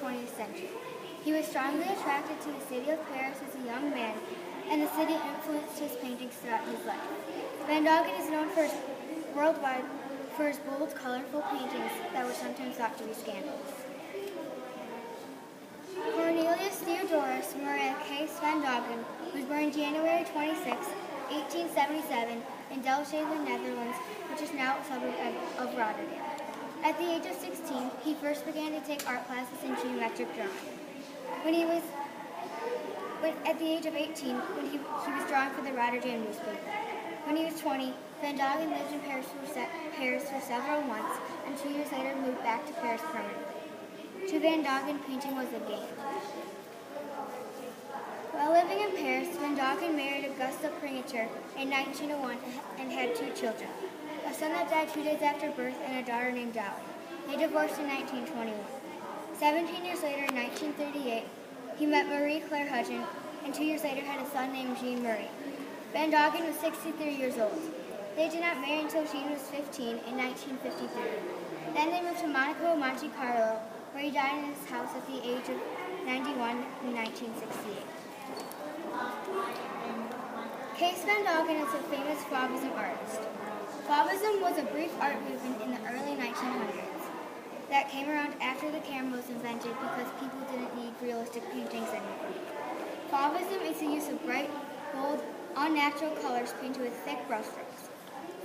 20th century. He was strongly attracted to the city of Paris as a young man, and the city influenced his paintings throughout his life. Van Gogh is known worldwide for his bold, colorful paintings that were sometimes thought to be scandalous. Cornelius Theodorus Maria Kees van Gogh was born January 26, 1877, in Delfzijl, Netherlands, which is now a suburb of Rotterdam. At the age of 16, he first began to take art classes in geometric drawing. At the age of 18, he was drawing for the Rotterdam newspaper. When he was 20, Van Gogh lived in Paris for several months, and 2 years later moved back to Paris permanently. To Van Gogh, painting was a game. While living in Paris, Van Gogh married Augusta Pringacher in 1901 and had 2 children, a son that died 2 days after birth and a daughter named Dolly. They divorced in 1921. 17 years later, in 1938, he met Marie Claire Hudgen, and 2 years later had a son named Jean Marie. Van Gogh was 63 years old. They did not marry until Jean was 15 in 1953. Then they moved to Monaco, Monte Carlo, where he died in his house at the age of 91 in 1968. Kees van Gogh is a famous Fauvism artist. Fauvism was a brief art movement in the early 1900s that came around after the camera was invented because people didn't need realistic paintings anymore. Fauvism is the use of bright, bold, unnatural colors painted with thick brushstrokes.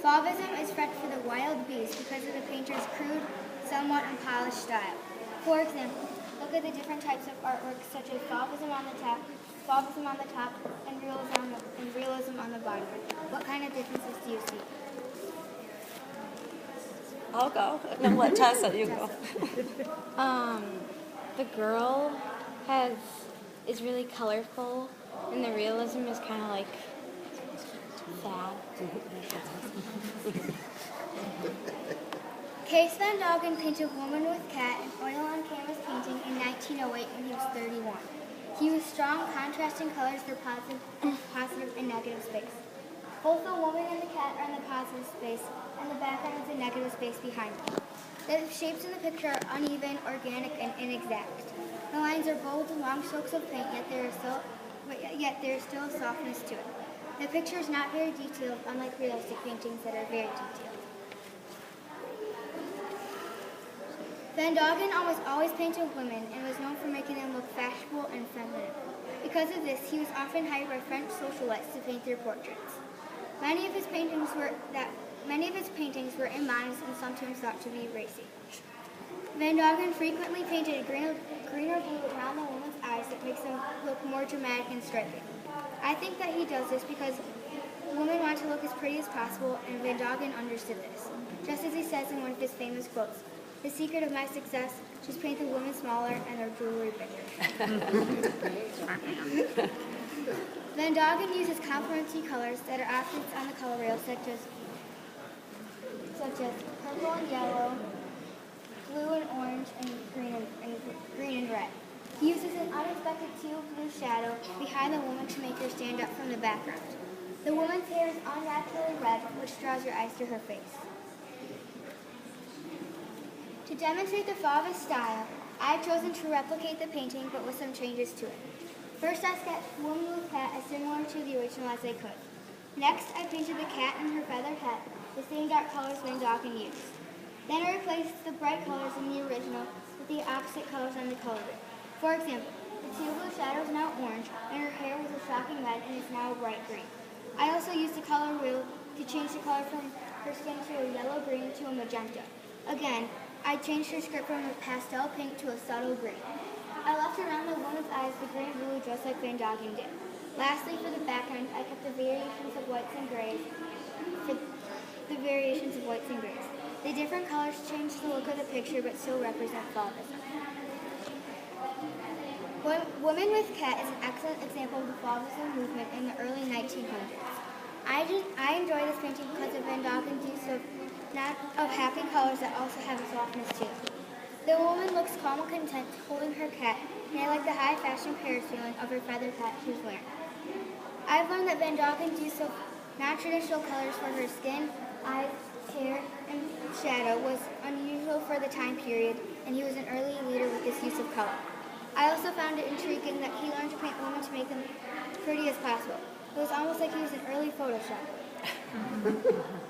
Fauvism is read for the wild beast because of the painter's crude, somewhat unpolished style. For example, look at the different types of artwork such as Fauvism on the top, and realism on the bottom. What kind of differences do you see? I'll go. No, let Tessa, you go. The girl is really colorful, and the realism is kind of like sad. Kees van Gogh painted Woman with Cat, an oil-on-canvas painting, in 1908 when he was 31. He used strong, contrasting colors for positive and negative space. Both the woman and the cat are in the positive space, and the background is the negative space behind them. The shapes in the picture are uneven, organic, and inexact. The lines are bold, long strokes of paint, yet there is still a softness to it. The picture is not very detailed, unlike realistic paintings that are very detailed. Van Gogh almost always painted women and was known for making them look fashionable and feminine. Because of this, he was often hired by French socialites to paint their portraits. Many of his paintings were immodest and sometimes thought to be racy. Van Gogh frequently painted a green or blue around the woman's eyes that makes them look more dramatic and striking. I think that he does this because women want to look as pretty as possible, and Van Gogh understood this. Just as he says in one of his famous quotes, "The secret of my success, just paint the women smaller and their jewelry bigger." Van Gogh uses complementary colors that are options on the color rail, such as purple and yellow, blue and orange, and green and red. He uses an unexpected teal blue shadow behind the woman to make her stand up from the background. The woman's hair is unnaturally red, which draws your eyes to her face. To demonstrate the Fauvist style, I have chosen to replicate the painting, but with some changes to it. First, I sketched Woman with Cat as similar to the original as I could. Next, I painted the cat and her feathered hat the same dark colors Van Gogh used. Then I replaced the bright colors in the original with the opposite colors on the color wheel. For example, the teal blue shadow is now orange, and her hair was a shocking red and is now a bright green. I also used the color wheel to change the color from her skin to a yellow-green to a magenta. Again, I changed her skirt from a pastel pink to a subtle green. I left around the woman's eyes the green blue just like Van Gogh did. Lastly, for the background, I kept the variations of whites and grays. The different colors change the look of the picture but still represent Fauvism. Woman with Cat is an excellent example of the Fauvism movement in the early 1900s. I enjoy this painting because of Van Gogh's use of happy colors that also have a softness to them. The woman looks calm and content holding her cat, and I like the high fashion Paris feeling of her feathered hat she was wearing. I've learned that Van Gogh's use of non-traditional colors for her skin, eyes, hair, and shadow was unusual for the time period, and he was an early leader with his use of color. I also found it intriguing that he learned to paint women to make them pretty as possible. It was almost like he was an early Photoshop.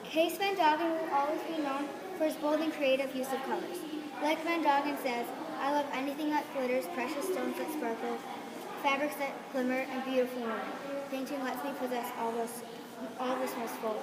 Case Van Doggen will always be known for his bold and creative use of colors. Like Van Doggen says, I love anything that glitters, precious stones that sparkle, fabrics that glimmer, and beautiful women. Painting lets me possess all this most fully.